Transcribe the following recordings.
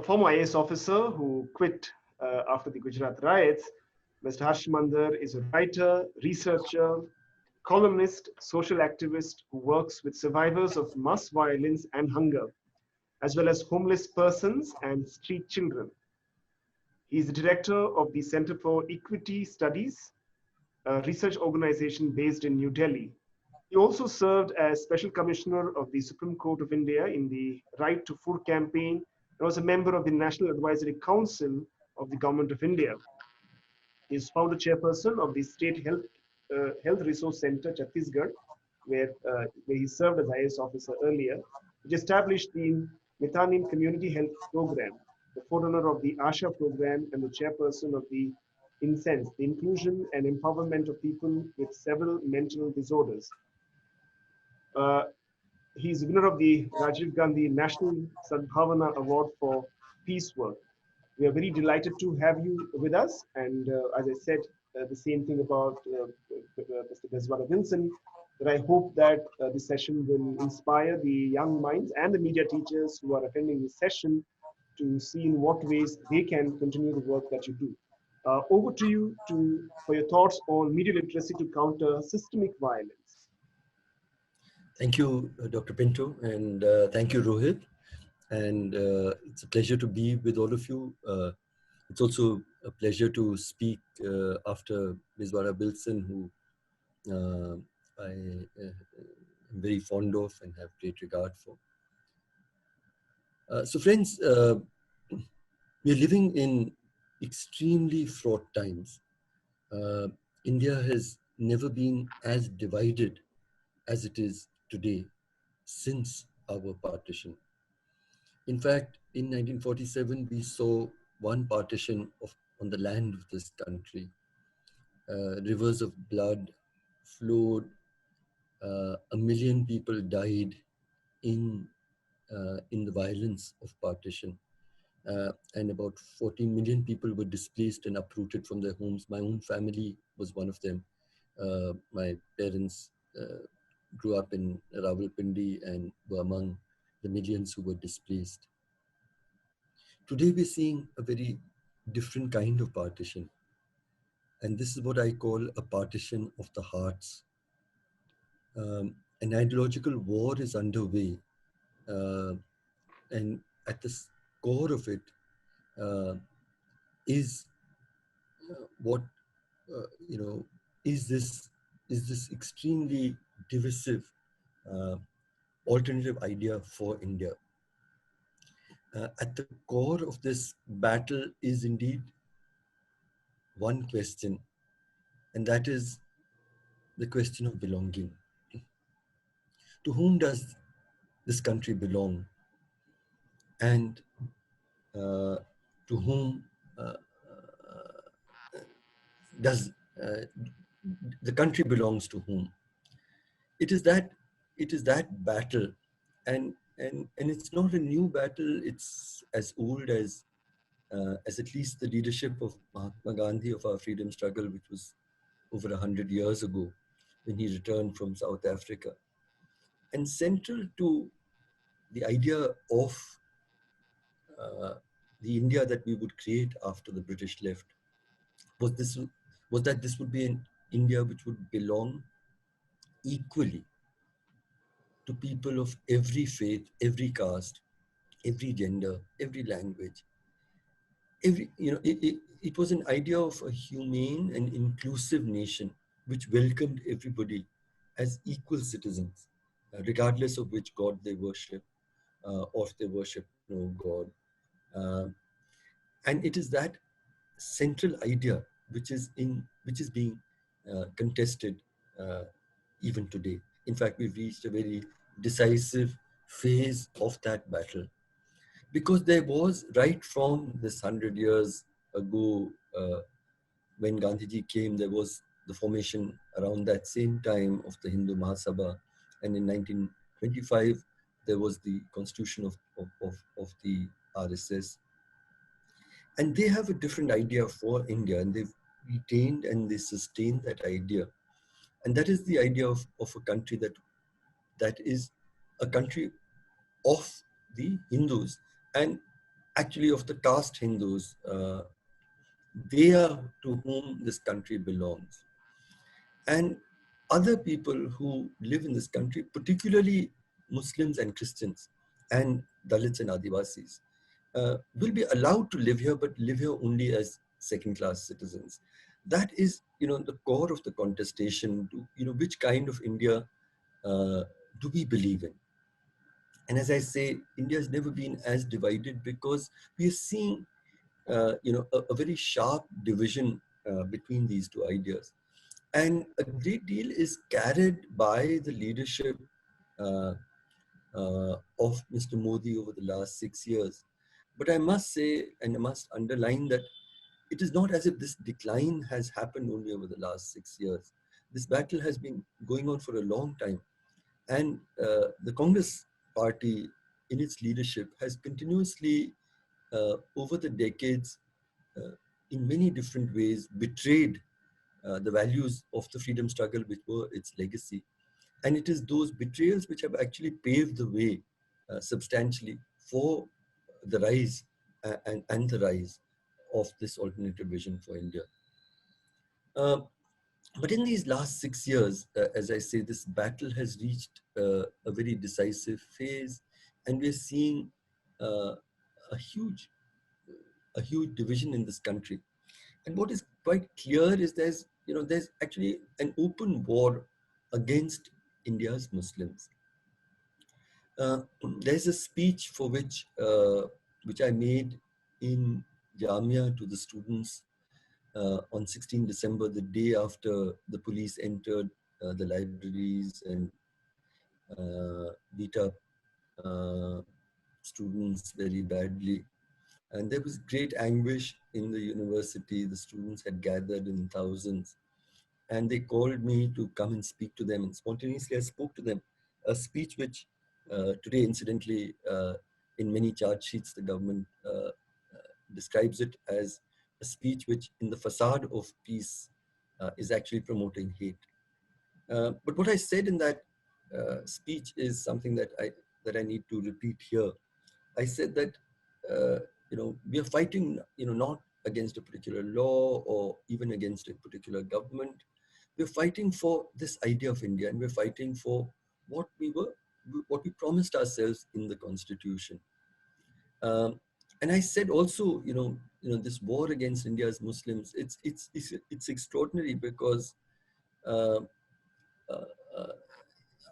a former IAS officer who quit after the Gujarat riots. Mr. Harsh Mander is a writer, researcher, columnist, social activist who works with survivors of mass violence and hunger, as well as homeless persons and street children. He is the director of the Center for Equity Studies, a research organization based in New Delhi. He also served as Special Commissioner of the Supreme Court of India in the Right to Food campaign and was a member of the National Advisory Council of the Government of India. He is founder chairperson of the State Health Resource Center, Chhattisgarh, where he served as IAS officer earlier, which established the Mithanim Community Health Program, the forerunner of the ASHA program, and the chairperson of the INSENSE, the Inclusion and Empowerment of People with Several Mental Disorders. Uh, he is winner of the Rajiv Gandhi National Sadbhavana Award for Peace Work. We are very delighted to have you with us. And as I said, the same thing about Mr. Bezwara Wilson, that I hope that this session will inspire the young minds and the media teachers who are attending this session to see in what ways they can continue the work that you do. Over to you for your thoughts on media literacy to counter systemic violence. Thank you, Dr. Pinto, and thank you, Rohit. And it's a pleasure to be with all of you. It's also a pleasure to speak after Ms. Vara Bilson, who I am very fond of and have great regard for. So friends, we're living in extremely fraught times. India has never been as divided as it is today since our partition. In fact, in 1947, we saw one partition on the land of this country. Rivers of blood flowed. 1 million people died in the violence of partition. And about 14 million people were displaced and uprooted from their homes. My own family was one of them. My parents grew up in Rawalpindi and were among the millions who were displaced. Today we're seeing a very different kind of partition. And this is what I call a partition of the hearts. An ideological war is underway. And at the core of it is what, is this extremely divisive alternative idea for India. At the core of this battle is indeed one question, and that is the question of belonging. To whom does this country belong? And to whom does the country belongs to whom? It is that battle, and it's not a new battle. It's as old as at least the leadership of Mahatma Gandhi of our freedom struggle, which was over 100 years ago when he returned from South Africa. And central to the idea of the India that we would create after the British left was that this would be an India which would belong equally to people of every faith, every caste, every gender, every language. It was an idea of a humane and inclusive nation which welcomed everybody as equal citizens, regardless of which God they worship, or if they worship no God. And it is that central idea which is being contested even today. In fact, we've reached a very decisive phase of that battle, because there was, right from this 100 years ago, when Gandhiji came, there was the formation around that same time of the Hindu Mahasabha, and in 1925 there was the constitution of the RSS. And they have a different idea for India, and they've retained and they sustain that idea. And that is the idea of a country that is a country of the Hindus. And actually of the caste Hindus. They are to whom this country belongs. And other people who live in this country, particularly Muslims and Christians and Dalits and Adivasis, will be allowed to live here, but live here only as second-class citizens. That is, the core of the contestation. Which kind of India uh, do we believe in? And as I say, India has never been as divided because we are seeing, a very sharp division between these two ideas. And a great deal is carried by the leadership uh, of Mr. Modi over the last 6 years. But I must say, and I must underline that it is not as if this decline has happened only over the last 6 years. This battle has been going on for a long time. And the Congress party in its leadership has continuously, over the decades, uh, in many different ways, betrayed the values of the freedom struggle, which were its legacy. And it is those betrayals which have actually paved the way substantially for the rise and the rise of this alternative vision for India. Uh, but in these last 6 years, as I say, this battle has reached a very decisive phase, and we're seeing uh, a huge, a huge division in this country. And what is quite clear is there's actually an open war against India's Muslims. Uh, there's a speech for which I made in Jamia to the students on 16 December, the day after the police entered the libraries and beat up uh, students very badly. And there was great anguish in the university. The students had gathered in thousands, and they called me to come and speak to them. And spontaneously, I spoke to them. A speech which today, incidentally, in many charge sheets, the government describes it as a speech which, in the facade of peace, is actually promoting hate. But what I said in that speech is something that I need to repeat here. I said that we are fighting not against a particular law or even against a particular government. We're fighting for this idea of India, and we're fighting for what what we promised ourselves in the Constitution. Um, and I said also, this war against India's Muslims, it's extraordinary because uh, uh, uh,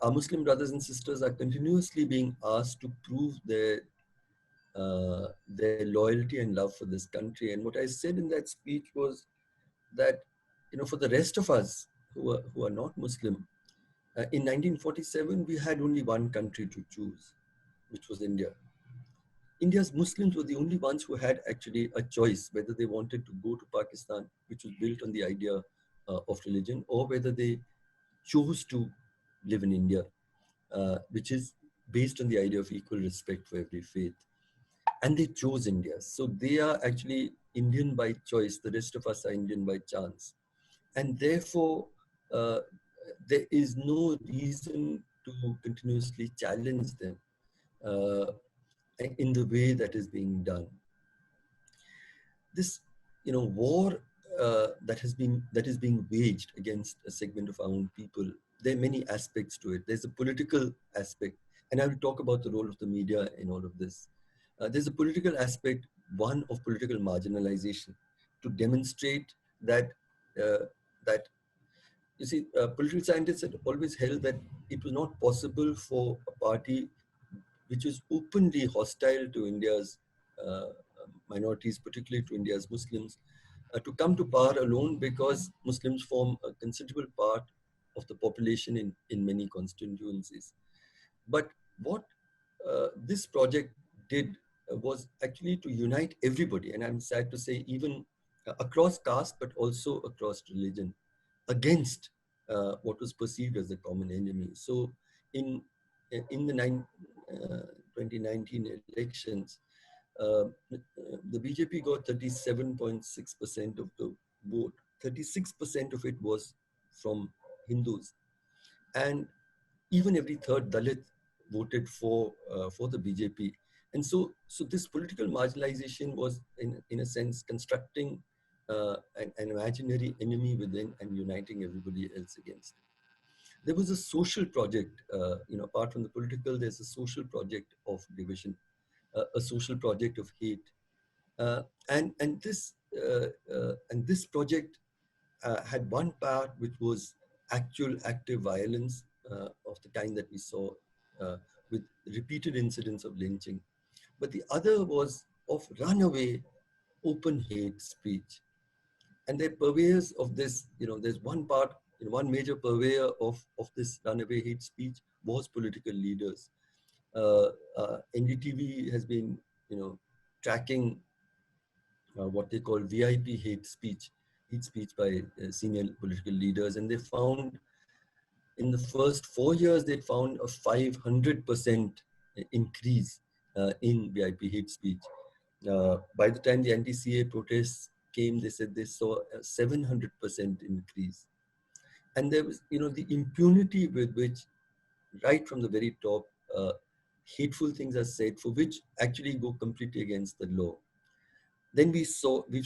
our Muslim brothers and sisters are continuously being asked to prove their loyalty and love for this country. And what I said in that speech was that, for the rest of us who are not Muslim, in 1947 we had only one country to choose, which was India. India's Muslims were the only ones who had actually a choice whether they wanted to go to Pakistan, which was built on the idea of religion, or whether they chose to live in India, which is based on the idea of equal respect for every faith. And they chose India. So they are actually Indian by choice. The rest of us are Indian by chance. And therefore, uh, there is no reason to continuously challenge them uh, in the way that is being done. This, war that is being waged against a segment of our own people. There are many aspects to it. There's a political aspect, and I will talk about the role of the media in all of this. There's a political aspect, one of political marginalization, to demonstrate that uh, that you see, political scientists had always held that it was not possible for a party which was openly hostile to India's minorities, particularly to India's Muslims, to come to power alone, because Muslims form a considerable part of the population in many constituencies. But what this project did was actually to unite everybody, and I'm sad to say, even across caste, but also across religion, against what was perceived as the common enemy. So, in the 2019 elections, the BJP got 37.6% of the vote. 36% of it was from Hindus, and even every third Dalit voted for the BJP. And so this political marginalization was, in a sense, constructing an imaginary enemy within and uniting everybody else against it. There was a social project, apart from the political, there's a social project of division, a social project of hate. Uh, and this project had one part which was actual active violence of the kind that we saw uh, with repeated incidents of lynching. But the other was of runaway open hate speech. And the purveyors of this, there's one part, one major purveyor of this runaway hate speech was political leaders. NDTV has been, tracking what they call VIP hate speech by senior political leaders. And they found in the first 4 years, they found a 500% increase in VIP hate speech. By the time the anti-CA protests came, they said they saw a 700% increase. And there was, the impunity with which, right from the very top, hateful things are said, for which actually go completely against the law. Then we've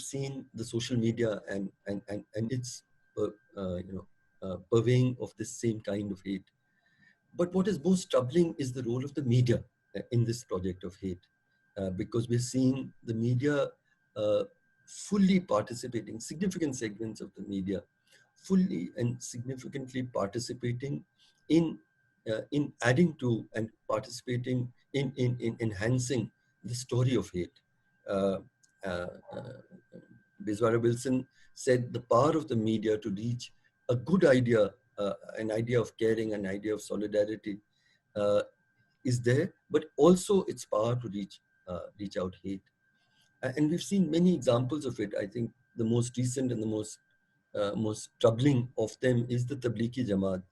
seen the social media and its, purveying of the same kind of hate. But what is most troubling is the role of the media in this project of hate, because we're seeing the media uh, fully participating, significant segments of the media, fully and significantly participating in adding to and participating in enhancing the story of hate. Uh, uh, uh, Biswara Wilson said the power of the media to reach a good idea, an idea of caring, an idea of solidarity, uh, is there, but also its power to reach out hate. And we've seen many examples of it. I think the most recent and the most troubling of them is the Tablighi Jamaat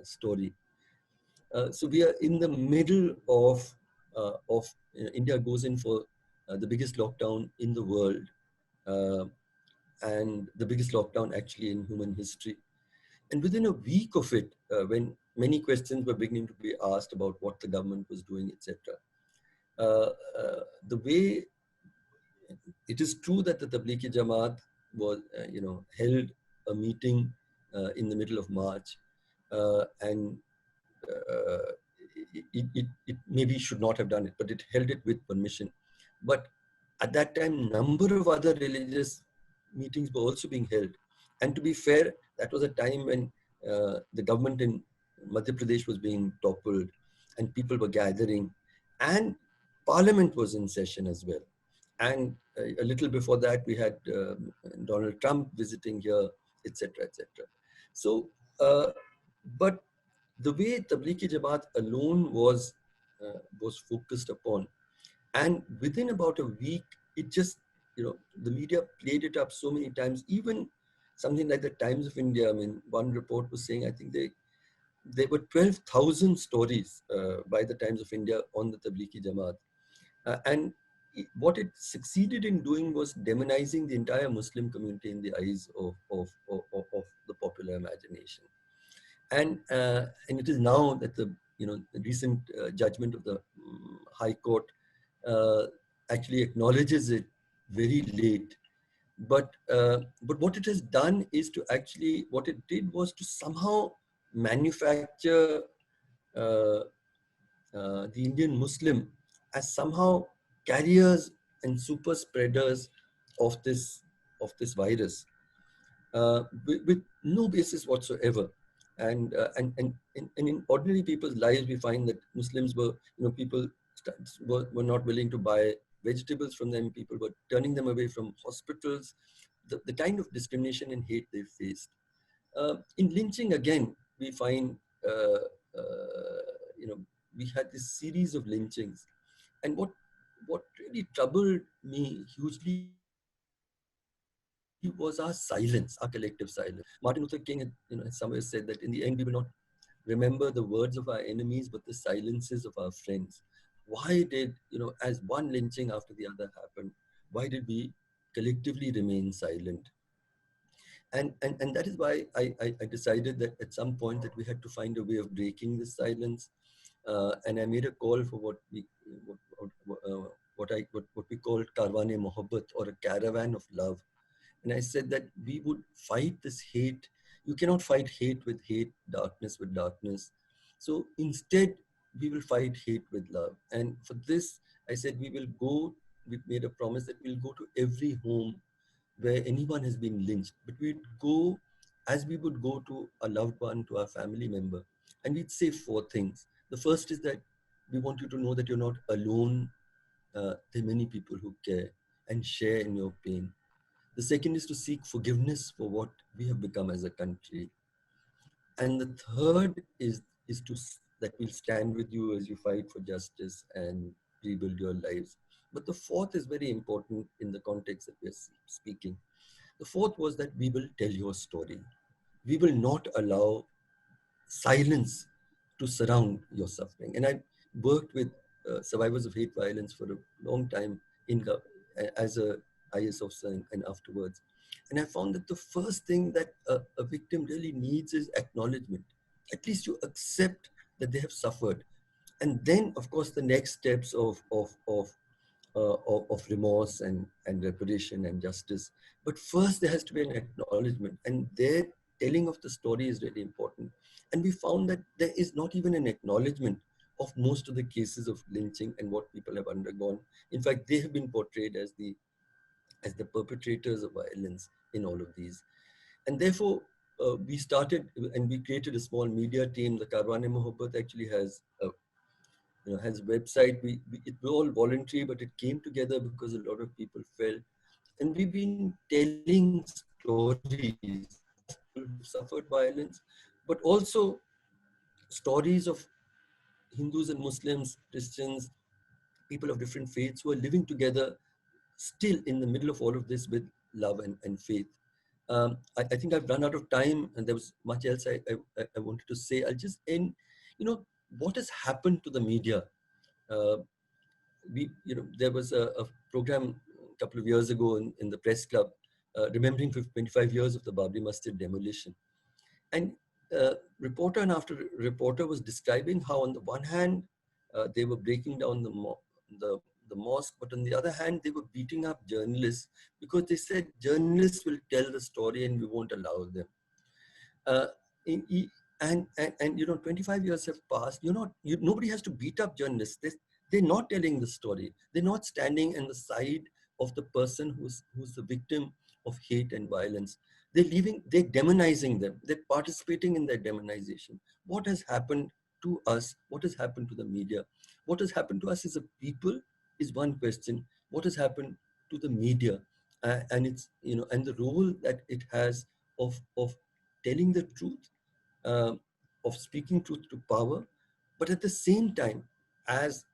story. So we are in the middle of India goes in for the biggest lockdown in the world, uh, and the biggest lockdown actually in human history. And within a week of it, when many questions were beginning to be asked about what the government was doing, etc., the way it is true that the Tablighi Jamaat was, held a meeting in the middle of March, and uh, it maybe should not have done it, but it held it with permission. But at that time, number of other religious meetings were also being held. And to be fair, that was a time when the government in Madhya Pradesh was being toppled and people were gathering, and parliament was in session as well. And a little before that, we had Donald Trump visiting here, etc., etc. So, but the way Tablighi Jamaat alone was focused upon, and within about a week, it just, the media played it up so many times. Even something like the Times of India, I mean, one report was saying, I think there were 12,000 stories by the Times of India on the Tablighi Jamaat. And what it succeeded in doing was demonizing the entire Muslim community in the eyes of the popular imagination. And it is now that the recent judgment of the High Court uh, actually acknowledges it very late. But what it has done is to actually, what it did was to somehow manufacture uh, the Indian Muslim as somehow carriers and super spreaders of this virus, with no basis whatsoever. And in ordinary people's lives, we find that Muslims were, people were not willing to buy vegetables from them. People were turning them away from hospitals. The kind of discrimination and hate they faced. In lynching, again, we find, you know, we had this series of lynchings. And what really troubled me hugely was our silence, our collective silence. Martin Luther King had, somewhere said that in the end, we will not remember the words of our enemies, but the silences of our friends. Why did, as one lynching after the other happened, why did we collectively remain silent? And that is why I decided that at some point that we had to find a way of breaking this silence. and I made a call for what we call Karwane Mohabbat, or a caravan of love. And I said that we would fight this hate. You cannot fight hate with hate, darkness with darkness. So instead, we will fight hate with love. And for this, I said we made a promise that we'll go to every home where anyone has been lynched, but we'd go as we would go to a loved one, to our family member, and we'd say four things. The first is that we want you to know that you're not alone. There are many people who care and share in your pain. The second is to seek forgiveness for what we have become as a country. And the third is that we'll stand with you as you fight for justice and rebuild your lives. But the fourth is very important in the context that we're speaking. The fourth was that we will tell your story. We will not allow silence to surround your suffering. And I worked with survivors of hate violence for a long time as a IS officer and afterwards. And I found that the first thing that a victim really needs is acknowledgement. At least you accept that they have suffered. And then, of course, the next steps of remorse and reparation and justice. But first, there has to be an acknowledgement, and their telling of the story is really important. And we found that there is not even an acknowledgement of most of the cases of lynching and what people have undergone. In fact, they have been portrayed as the perpetrators of violence in all of these. And therefore, we started and we created a small media team. The Karwane Mohabbat actually has a website. It was all voluntary, but it came together because a lot of people felt. And we've been telling stories, people who've suffered violence, but also stories of Hindus and Muslims, Christians, people of different faiths who are living together still in the middle of all of this with love and faith. I think I've run out of time, and there was much else I wanted to say. I'll just end. What has happened to the media? Uh, there was a program a couple of years ago in the press club, remembering 25 years of the Babri Masjid demolition. And reporter and after reporter was describing how on the one hand, they were breaking down the mosque, but on the other hand, they were beating up journalists because they said journalists will tell the story and we won't allow them. Uh, in, e- and 25 years have passed. Nobody has to beat up journalists. They're not telling the story. They're not standing on the side of the person who's the victim of hate and violence. They're demonizing them. They're participating in their demonization. What has happened to us? What has happened to the media? What has happened to us as a people is one question. What has happened to the media? And the role that it has of telling the truth, uh, of speaking truth to power, but at the same time, as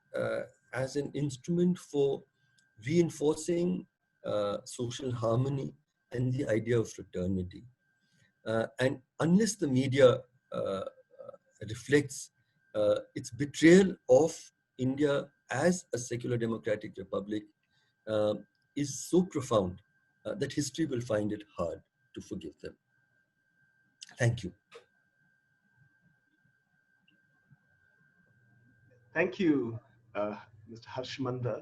as an instrument for reinforcing social harmony and the idea of fraternity. And unless the media reflects its betrayal of India as a secular democratic republic, uh, is so profound that history will find it hard to forgive them. Thank you. Thank you, Mr. Harsh Mander,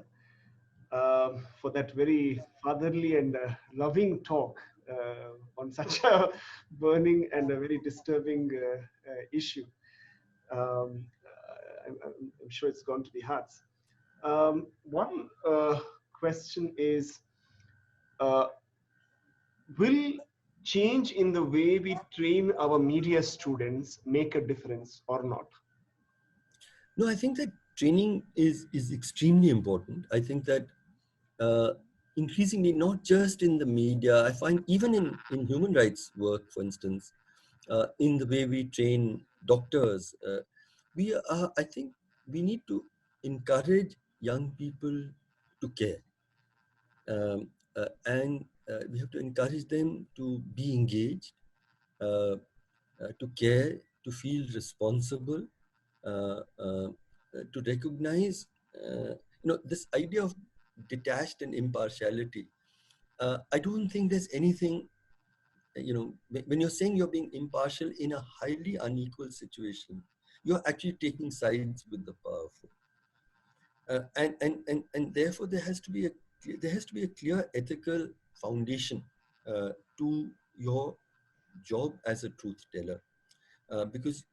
for that very fatherly and loving talk on such a burning and a very disturbing issue. I'm sure it's gone to the hearts. One question is, uh, will change in the way we train our media students make a difference or not? No, I think that training is extremely important. I think that uh, increasingly, not just in the media, I find even in human rights work, for instance, in the way we train doctors, I think we need to encourage young people to care. And we have to encourage them to be engaged, uh, to care, to feel responsible, uh, uh, to recognize, this idea of detached and impartiality. I don't think there's anything, when you're saying you're being impartial in a highly unequal situation, you're actually taking sides with the powerful. And therefore there has to be a clear ethical foundation uh, to your job as a truth teller, because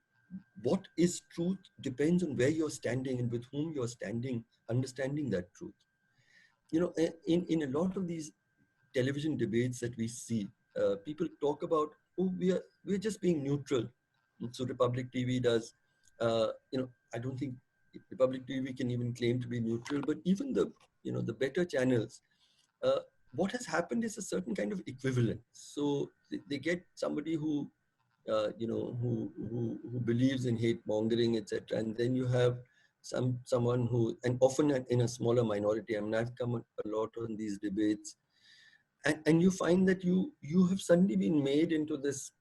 what is truth depends on where you're standing and with whom you're standing, understanding that truth. In a lot of these television debates that we see, people talk about, oh, we're just being neutral. So Republic TV does. I don't think Republic TV can even claim to be neutral, but even the better channels, uh, what has happened is a certain kind of equivalence. So they get somebody who believes in hate mongering, etc. And then you have someone who, and often in a smaller minority. I mean, I've come a lot on these debates, and you find that you have suddenly been made into this,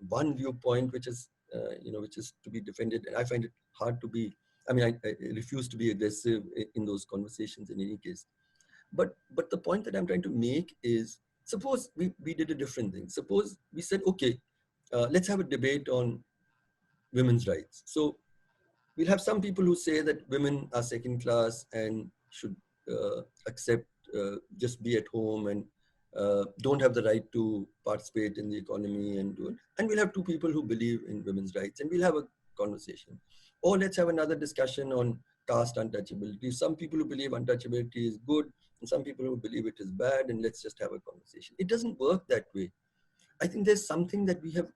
one viewpoint which is to be defended. And I find it hard to be. I mean, I refuse to be aggressive in those conversations in any case. But the point that I'm trying to make is, suppose we did a different thing. Suppose we said, okay, let's have a debate on women's rights. So we'll have some people who say that women are second class and should accept, just be at home, and don't have the right to participate in the economy and do it. And we'll have two people who believe in women's rights, and we'll have a conversation. Or let's have another discussion on caste untouchability. Some people who believe untouchability is good, and some people who believe it is bad, and let's just have a conversation. It doesn't work that way. I think there's something that we have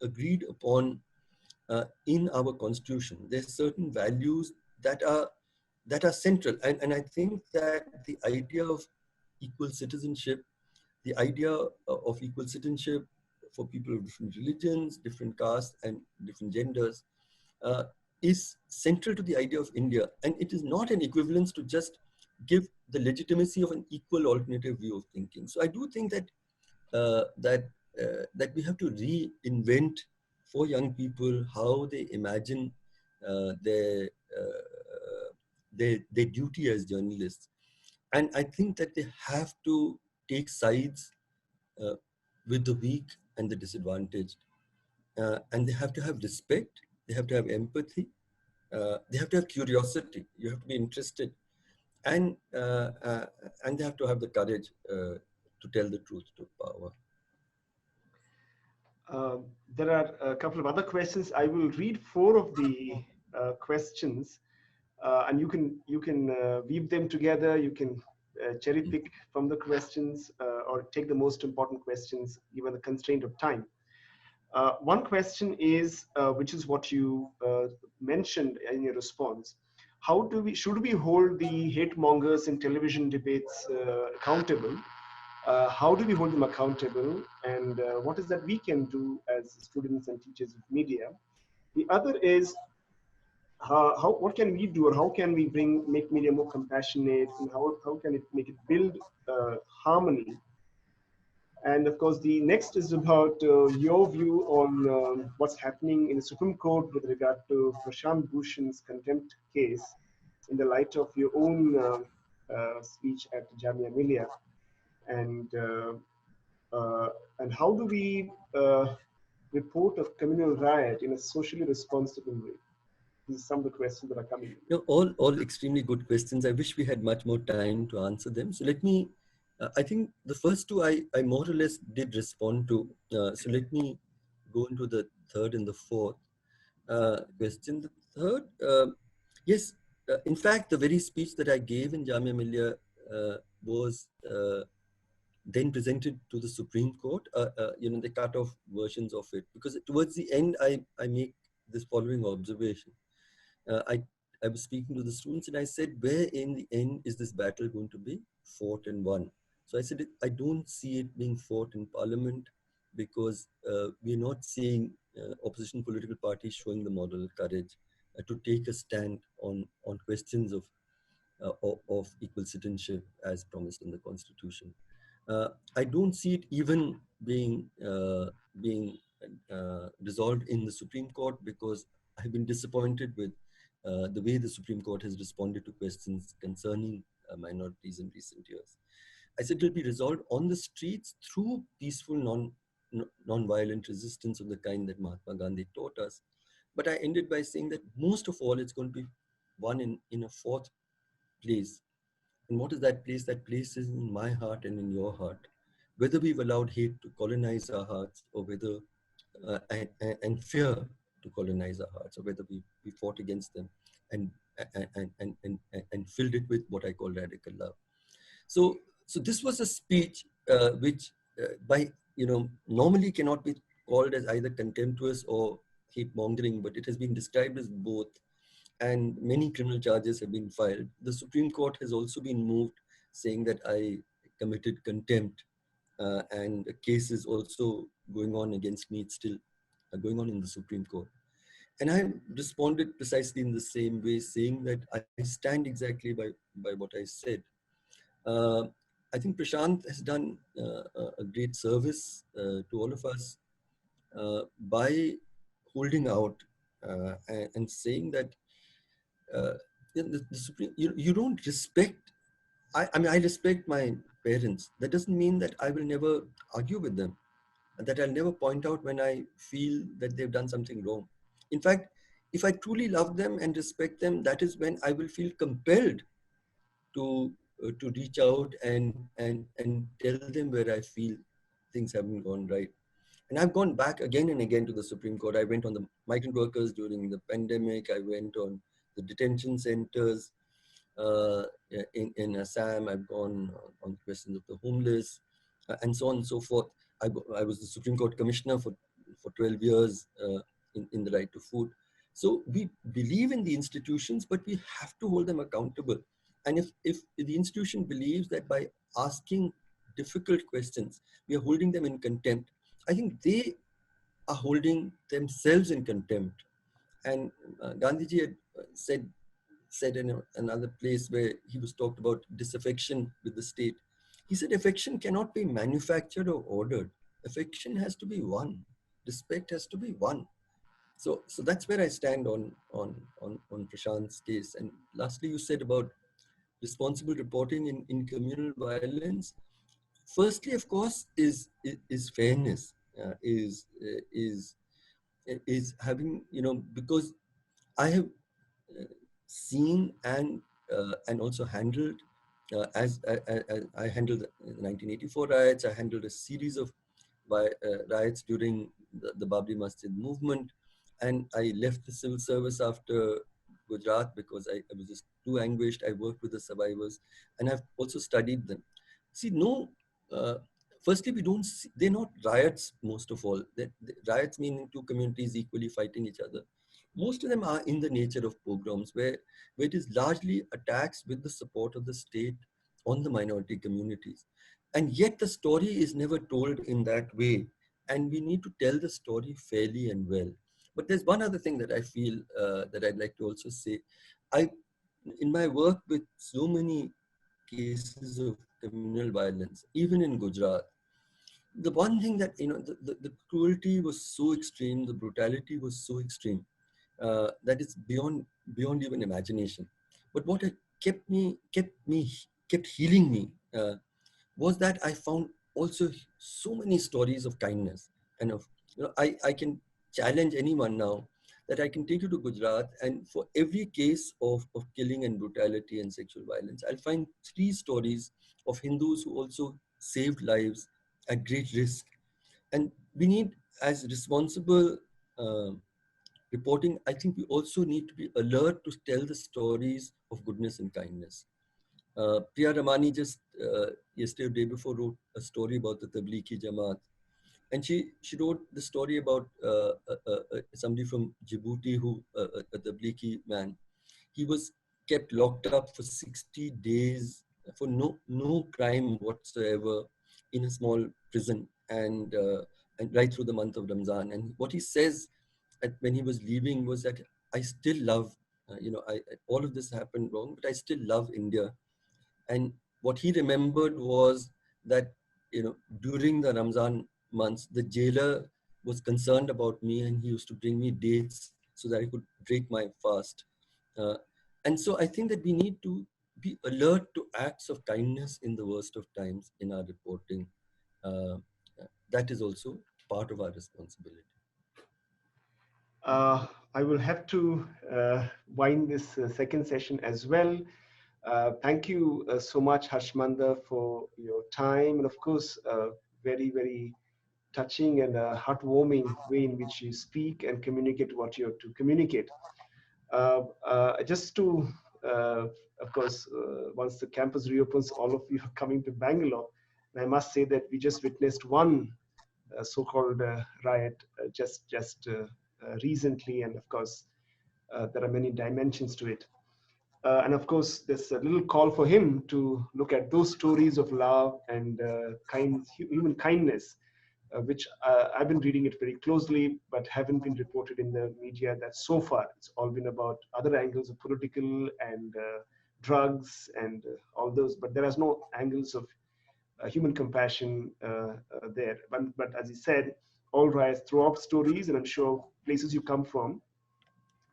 agreed upon in our constitution. There's certain values that are central, and I think that the idea of equal citizenship, the idea of equal citizenship for people of different religions, different castes, and different genders, uh, is central to the idea of India. And it is not an equivalence to just give the legitimacy of an equal alternative view of thinking. So I do think that uh, that that we have to reinvent for young people how they imagine uh, their, uh, their duty as journalists. And I think that they have to take sides uh, with the weak and the disadvantaged. And they have to have respect, they have to have empathy, they have to have curiosity, you have to be interested, and, uh, uh, and they have to have the courage to tell the truth to power. There are a couple of other questions. I will read four of the questions, and you can weave them together. You can cherry pick from the questions, or take the most important questions given the constraint of time. One question is, which is what you mentioned in your response. How do we should we hold the hate mongers in television debates accountable? How do we hold them accountable, and what is that we can do as students and teachers of media? The other is, what can we do, or how can we make media more compassionate, and how can it make it build harmony? And of course, the next is about your view on what's happening in the Supreme Court with regard to Prashant Bhushan's contempt case, in the light of your own speech at Jamia Millia. And uh, uh, and how do we report a communal riot in a socially responsible way? These are some of the questions that are coming in. All extremely good questions. I wish we had much more time to answer them. So let me, I think the first two I more or less did respond to. So let me go into the third and the fourth question. The third, yes, in fact, the very speech that I gave in Jamia Millia was then presented to the Supreme Court, the cut-off versions of it, because towards the end, I make this following observation. uh, I, I was speaking to the students and I said, where in the end is this battle going to be fought and won? So I said, I don't see it being fought in parliament, because we're not seeing opposition political parties showing the moral courage to take a stand on questions of equal citizenship as promised in the Constitution. I don't see it even being resolved in the Supreme Court, because I've been disappointed with the way the Supreme Court has responded to questions concerning minorities in recent years. I said it will be resolved on the streets through peaceful, non-violent resistance of the kind that Mahatma Gandhi taught us. But I ended by saying that most of all, it's going to be one in a fourth place. And what is that place? That place is in my heart and in your heart. Whether we've allowed hate to colonize our hearts, or whether and fear to colonize our hearts, or whether we fought against them and and filled it with what I call radical love. So so this was a speech which by normally cannot be called as either contemptuous or hate mongering, but it has been described as both, and many criminal charges have been filed. The Supreme Court has also been moved, saying that I committed contempt, and a case is also going on against me. It's still going on in the Supreme Court. And I responded precisely in the same way, saying that I stand exactly by what I said. Uh, I think Prashant has done a great service to all of us by holding out and saying that uh, the Supreme, you don't respect. I mean, I respect my parents. That doesn't mean that I will never argue with them, and that I'll never point out when I feel that they've done something wrong. In fact, if I truly love them and respect them, that is when I will feel compelled to reach out and tell them where I feel things haven't gone right. And I've gone back again and again to the Supreme Court. I went on the migrant workers during the pandemic. I went on the detention centers in Assam. I've gone on questions of the homeless and so on and so forth. I was the Supreme Court Commissioner for 12 years in the right to food. So we believe in the institutions, but we have to hold them accountable. And if the institution believes that by asking difficult questions, we are holding them in contempt, I think they are holding themselves in contempt. And Gandhiji had said in another place where he was talked about disaffection with the state. He said affection cannot be manufactured or ordered. Affection has to be won. Respect has to be won. So that's where I stand on Prashant's case. And lastly, you said about responsible reporting in communal violence. Firstly, of course, is fairness, is having, because I have seen and also handled as I handled the 1984 riots. I handled a series of riots during the Babri Masjid movement, and I left the civil service after Gujarat because I was just too anguished. I worked with the survivors, and I've also studied them. See, no. Uh, Firstly, we don't see, they're not riots, most of all. Riots meaning two communities equally fighting each other. Most of them are in the nature of pogroms, where it is largely attacks with the support of the state on the minority communities. And yet the story is never told in that way. And we need to tell the story fairly and well. But there's one other thing that I feel that I'd like to also say. I, in my work with so many cases of communal violence, even in Gujarat, the one thing that, the cruelty was so extreme, the brutality was so extreme, that is beyond even imagination. But what kept healing me was that I found also so many stories of kindness and of, I can challenge anyone now that I can take you to Gujarat, and for every case of killing and brutality and sexual violence, I'll find 3 stories of Hindus who also saved lives at great risk. And we need, as responsible uh, reporting, I think we also need to be alert to tell the stories of goodness and kindness. Priya Ramani just yesterday or day before wrote a story about the Tablighi Jamaat, and she wrote the story about somebody from Djibouti who a Tablighi man. He was kept locked up for 60 days for no crime whatsoever in a small prison, and right through the month of Ramzan. And what he says when he was leaving was that I still love, all of this happened wrong, but I still love India. And what he remembered was that, during the Ramzan months, the jailer was concerned about me, and he used to bring me dates so that I could break my fast. Uh, and so I think that we need to be alert to acts of kindness in the worst of times in our reporting. Uh, that is also part of our responsibility. I will have to wind this second session as well. Thank you so much, Harshmander, for your time, and of course, very, very touching and heartwarming way in which you speak and communicate what you're to communicate. Just to, of course, once the campus reopens, all of you are coming to Bangalore. And I must say that we just witnessed one so-called riot just recently, and of course, there are many dimensions to it. And of course, there's a little call for him to look at those stories of love and human kindness, which I've been reading it very closely, but haven't been reported in the media. That so far it's all been about other angles of political and drugs and all those, but there is no angles of human compassion there. But as he said, all rise throughout stories, and I'm sure places you come from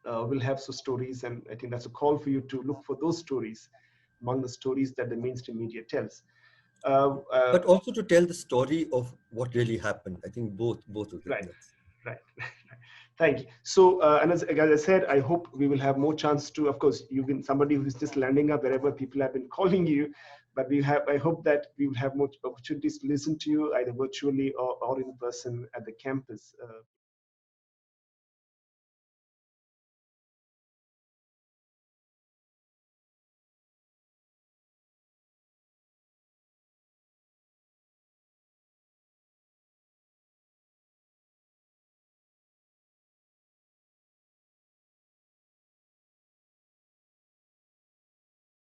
will have some stories, and I think that's a call for you to look for those stories among the stories that the mainstream media tells. But also to tell the story of what really happened. I think both of them. Right, right. Thank you. So, and as I said, I hope we will have more chance to. Of course, you've been somebody who's just landing up wherever people have been calling you, but we have. I hope that we will have more opportunities to listen to you either virtually or in person at the campus.